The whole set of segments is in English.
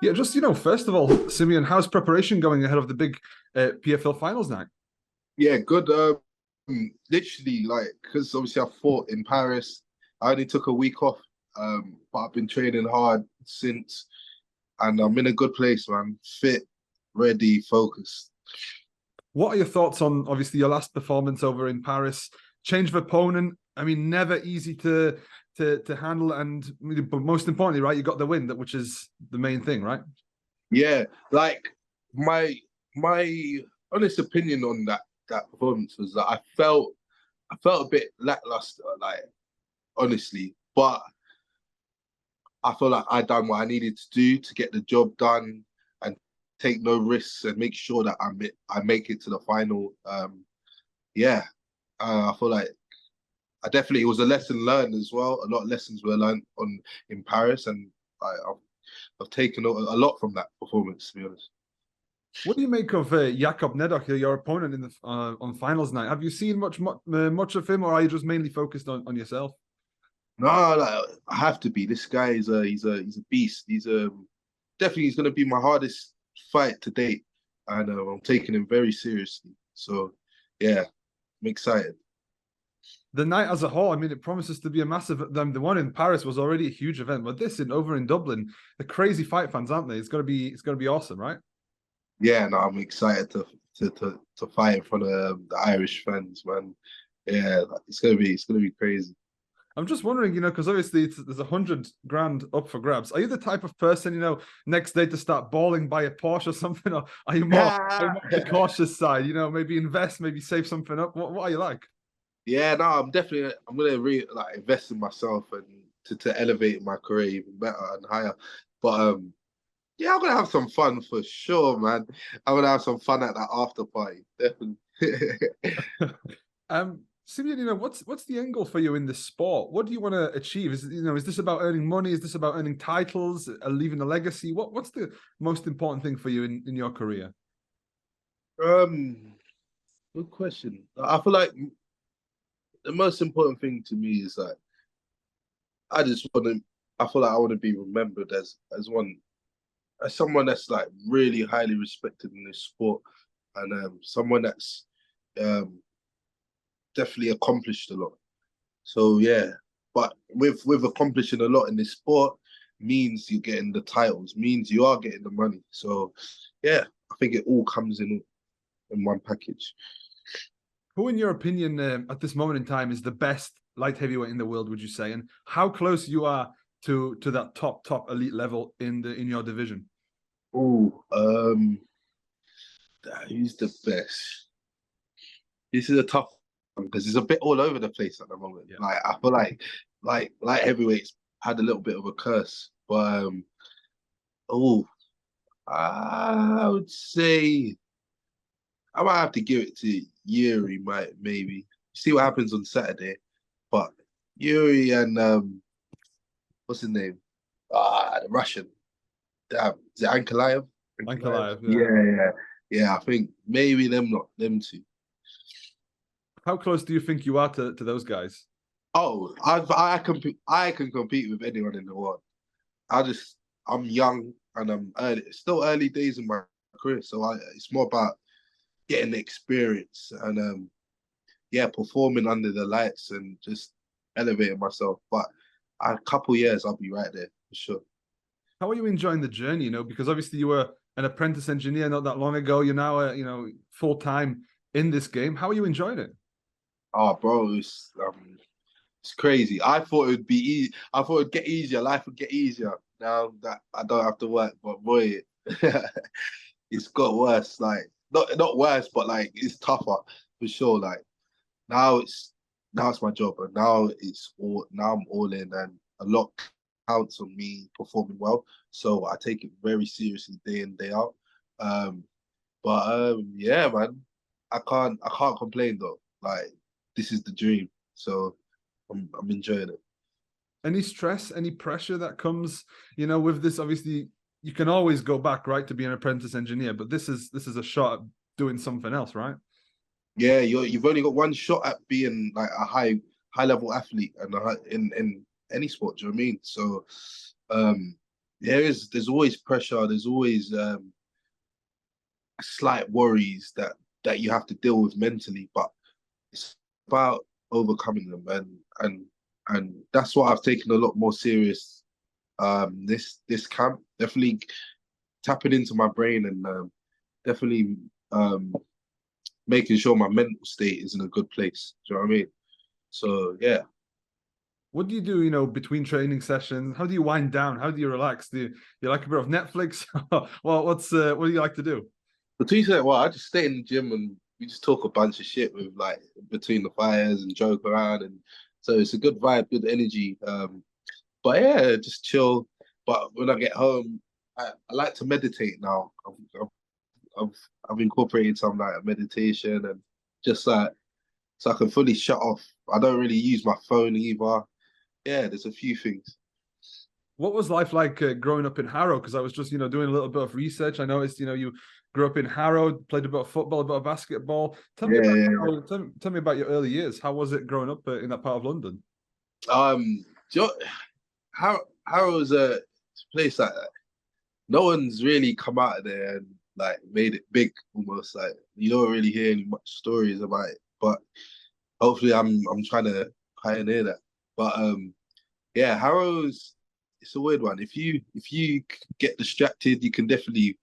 Yeah, just first of all, Simeon, how's preparation going ahead of the big PFL finals night? Yeah, good. Literally, like, because obviously I fought in Paris. I only took a week off, but I've been training hard since, and I'm in a good place, man. Fit, ready, focused. What are your thoughts on obviously your last performance over in Paris? Change of opponent. I mean, never easy to handle, and but most importantly, right, you got the win, which is the main thing, right? Yeah, like my my honest opinion on that performance was that I felt a bit lackluster, like honestly, but I feel like I done what I needed to do to get the job done and take no risks and make sure that I make it to the final. Yeah, I feel like I definitely it was a lesson learned as well. A lot of lessons were learned on in Paris, and I've taken a lot from that performance. To be honest. What do you make of Jakob Nedoh, your opponent in the on finals night? Have you seen much of him, or are you just mainly focused on yourself? No, like, I have to be. This guy is a beast. He's going to be my hardest fight to date, and I'm taking him very seriously. So yeah, I'm excited. The night as a whole, I mean, it promises to be a massive. The one in Paris was already a huge event, but this in over in Dublin, the crazy fight fans, aren't they? It's gonna be awesome, right? Yeah, no, I'm excited to fight in front of the Irish fans, man. Yeah, it's gonna be crazy. I'm just wondering, because obviously there's 100 grand up for grabs. Are you the type of person, next day to start balling, buy a Porsche or something, or are you more on the cautious side? Maybe invest, maybe save something up. What are you like? Yeah, no, I'm gonna like invest in myself and to elevate my career even better and higher. But yeah, I'm gonna have some fun for sure, man. I'm gonna have some fun at that after party, definitely. Simeon, what's the end goal for you in this sport? What do you want to achieve? Is this about earning money? Is this about earning titles, leaving a legacy? What's the most important thing for you in your career? um, Good question. I feel like the most important thing to me is like I just want to. I feel like I want to be remembered as one as someone that's like really highly respected in this sport, and someone that's um definitely accomplished a lot. So yeah, but with accomplishing a lot in this sport means you're getting the titles, means you are getting the money. So yeah, I think it all comes in one package. Who, in your opinion, at this moment in time, is the best light heavyweight in the world? Would you say, and how close you are to that top elite level in your division? Oh, who's the best? This is a tough one because it's a bit all over the place at the moment. Yeah. Like I feel like light heavyweights had a little bit of a curse, but oh, I would say I might have to give it to Yuri, might maybe see what happens on Saturday. But Yuri and what's his name? The Russian. Is it Ankalaev? Ankalaev? Ankalaev, yeah. Yeah. I think maybe them two. How close do you think you are to those guys? Oh, I can compete with anyone in the world. I'm young and I'm still early days in my career, so it's more about getting the experience and yeah, performing under the lights and just elevating myself. But a couple years, I'll be right there for sure. How are you enjoying the journey? Because obviously you were an apprentice engineer not that long ago. You're now, full time in this game. How are you enjoying it? Oh, bro, it's crazy. I thought it would be easy. I thought it'd get easier. Life would get easier now that I don't have to work. But boy, it's got worse. Like not worse, but like it's tougher for sure. Like now it's now it's my job, and now I'm all in, and a lot counts on me performing well. So I take it very seriously day in day out. Um, but yeah, man, I can't complain though. Like this is the dream, so I'm enjoying it. Any stress, any pressure that comes, with this? Obviously, you can always go back, right, to be an apprentice engineer, but this is a shot at doing something else, right? Yeah, you've only got one shot at being like a high level athlete and in any sport. Do you know what I mean? So, um, there's always pressure. There's always slight worries that you have to deal with mentally, but it's about overcoming them, and that's what I've taken a lot more serious. This camp, definitely tapping into my brain, and definitely making sure my mental state is in a good place. Do you know what I mean? So yeah. What do you do, between training sessions? How do you wind down? How do you relax? Do you like a bit of Netflix? Well, what do you like to do? But to say, well, I just stay in the gym and we just talk a bunch of shit with like between the fires and joke around, and so it's a good vibe, good energy. But yeah, just chill. But when I get home, I like to meditate now. I've I've incorporated some like meditation and just like so I can fully shut off. I don't really use my phone either. Yeah, there's a few things. What was life like growing up in Harrow? Because I was just, doing a little bit of research. I noticed, you grew up in Harrow, played a bit of football, a bit of basketball. Tell me about Yeah. tell me about your early years. How was it growing up in that part of London? Do you know, Harrow is a place like that. No one's really come out of there and like made it big almost. Like you don't really hear any much stories about it. But hopefully I'm trying to pioneer that. But yeah, Harrow's it's a weird one. If you get distracted, you can definitely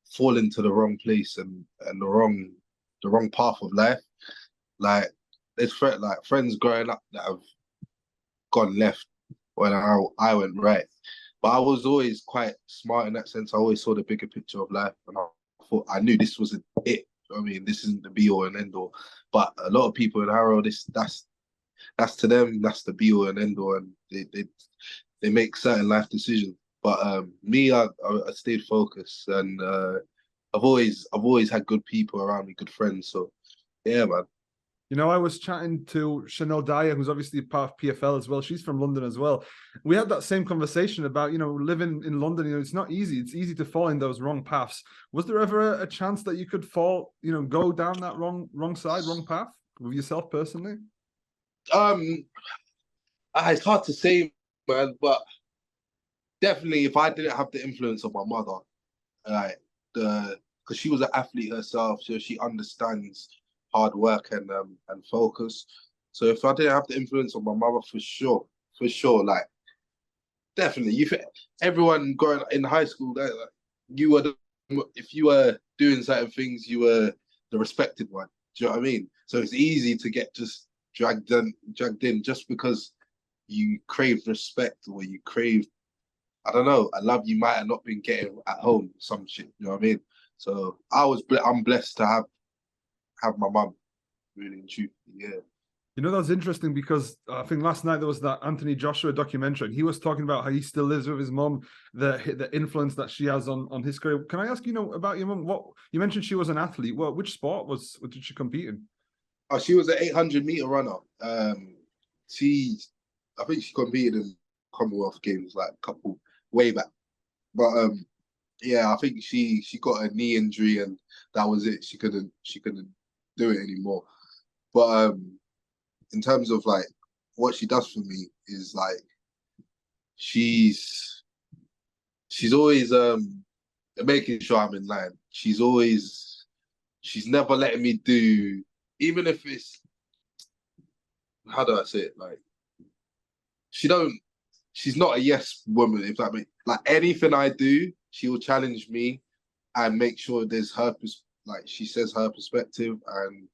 fall into the wrong place and the wrong path of life. Like there's like friends growing up that have gone left when I went right. But I was always quite smart in that sense. I always saw the bigger picture of life, and I thought I knew this wasn't it. I mean, this isn't the be all and end all. But a lot of people in Harrow, that's to them, that's the be all and end all, and they make certain life decisions. But me, I stayed focused, and I've always had good people around me, good friends. So yeah, man. I was chatting to Chanel Dyer, who's obviously part of PFL as well. She's from London as well. We had that same conversation about, living in London. It's not easy. It's easy to fall in those wrong paths. Was there ever a chance that you could fall, go down that wrong side, wrong path with yourself personally? Um, it's hard to say, man, but definitely if I didn't have the influence of my mother, like because she was an athlete herself, so she understands hard work and focus. So if I didn't have the influence of my mother, for sure, like definitely, everyone going in high school, like, you were if you were doing certain things, you were the respected one. Do you know what I mean? So it's easy to get just dragged in just because you crave respect or you crave, I don't know, a love you might have not been getting at home, some shit. You know what I mean? So I'm blessed to have my mum, really and truthfully, yeah. That's interesting because I think last night there was that Anthony Joshua documentary, and he was talking about how he still lives with his mum, the influence that she has on his career. Can I ask about your mum? What you mentioned, she was an athlete. Well, which sport what did she compete in? Oh, she was an 800-meter runner. She, I think she competed in Commonwealth Games like a couple way back. But yeah, I think she got a knee injury and that was it. She couldn't do it anymore. But in terms of like what she does for me is like she's always making sure I'm in line. She's never letting me do, even if it's, how do I say it? Like she's not a yes woman, if that makes, like anything I do, she will challenge me and make sure there's like she says her perspective, and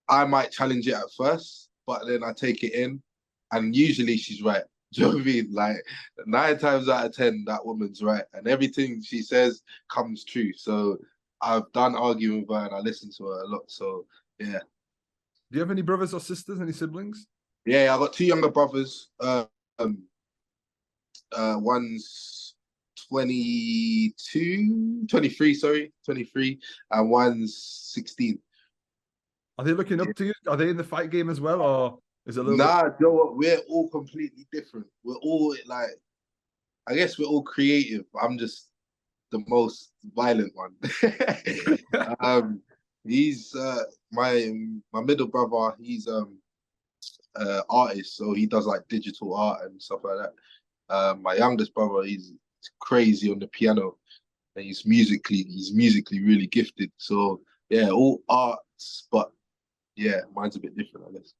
I might challenge it at first, but then I take it in, and usually she's right. Do you know what I mean? Like 9 times out of 10, that woman's right, and everything she says comes true. So I've done arguing with her, and I listen to her a lot. So yeah. Do you have any brothers or sisters, any siblings? Yeah, I got two younger brothers. One's 23, sorry, 23, and one's 16. Are they looking up to you? Are they in the fight game as well, or is it a little bit? Nah, you know what? We're all completely different. We're all like, I guess we're all creative. I'm just the most violent one. He's my middle brother. He's artist, so he does like digital art and stuff like that. My youngest brother, he's crazy on the piano, and he's musically really gifted. So yeah, all arts, but yeah, mine's a bit different, I guess.